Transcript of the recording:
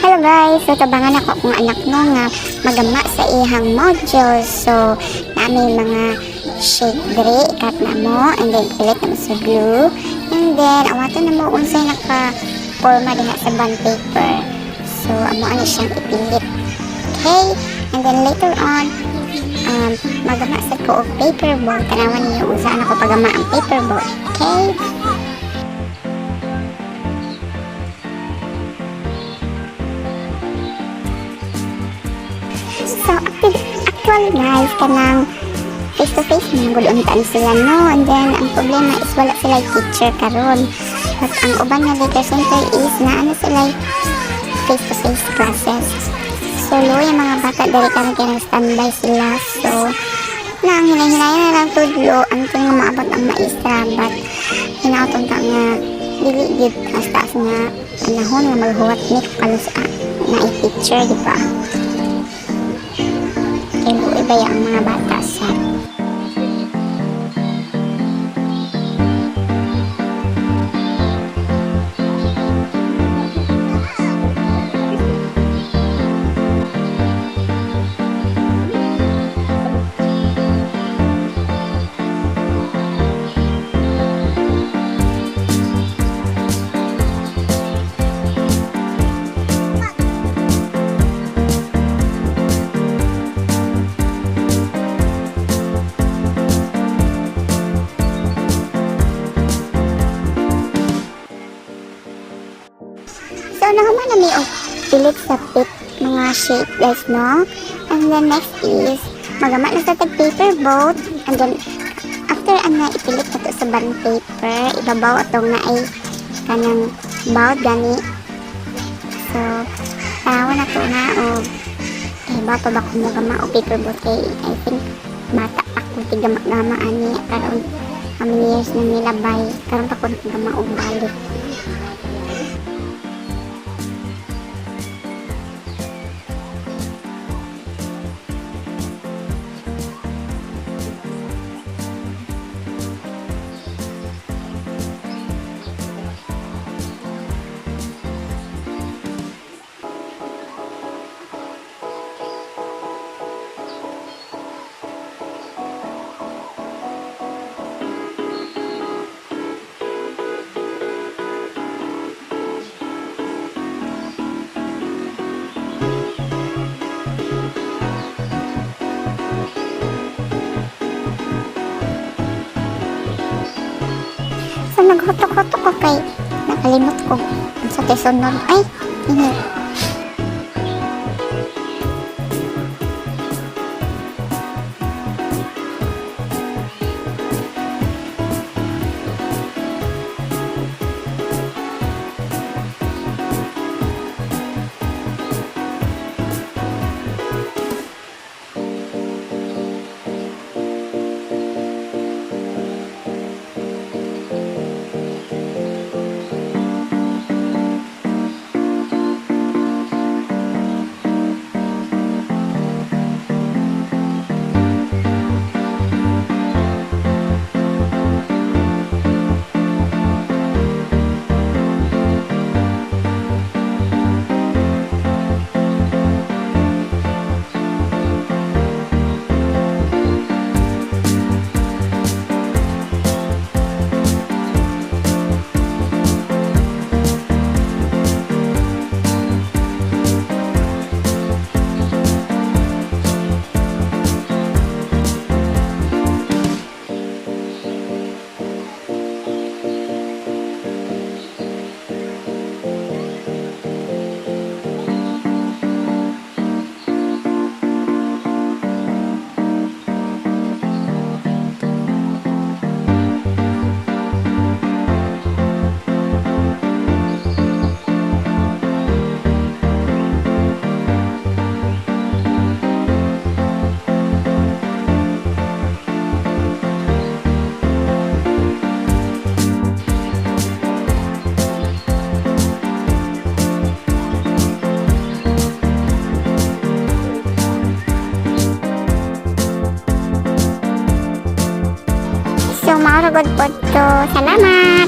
Hello guys, so tabangan ako kung anak no nga magama sa ihang module. So nami mga shake dre ikat na mo, and then pilit na mo sa glue, and then awato na mo unsay naka forma diha sa bond paper. So amo ani siyang ipilit. Okay, and then later on magama sa ko og paper board. Tanawan niyo kung saan ako pagama ang paper board. Okay. So, actually guys, kanang face-to-face na guluntan sila, no? And then, ang problema is wala sila teacher karon. But ang uban nga daycare center is na sila face-to-face classes. So, yung mga bata dari karon kaya standby sila. So, ang hinay-hinayan na lang tudlo until nga maabot ang maestra. But, hinautong ta nga dili-gid as taas nga panahon nga maghuwat ni kalos na i-teacher, di ba? Iba ang mga bata sa so nahuman na may pilit sa pit mga shape guys, no? And then next is magama na sa tag paper boat, and then after na ipilit na to sa bond paper, ibabaw atong na ay kanang bout gani. So tawa na to na o iba pa ba kung magama o paper boat kay I think bata pa kung tigama-gama ani karon how many years na nilabay karon pa ko nagama o balik. So naghotok-hotok ko kay nakalimot ko sa tesunod. Ay, hindi. So, mauragod po to. Salamat!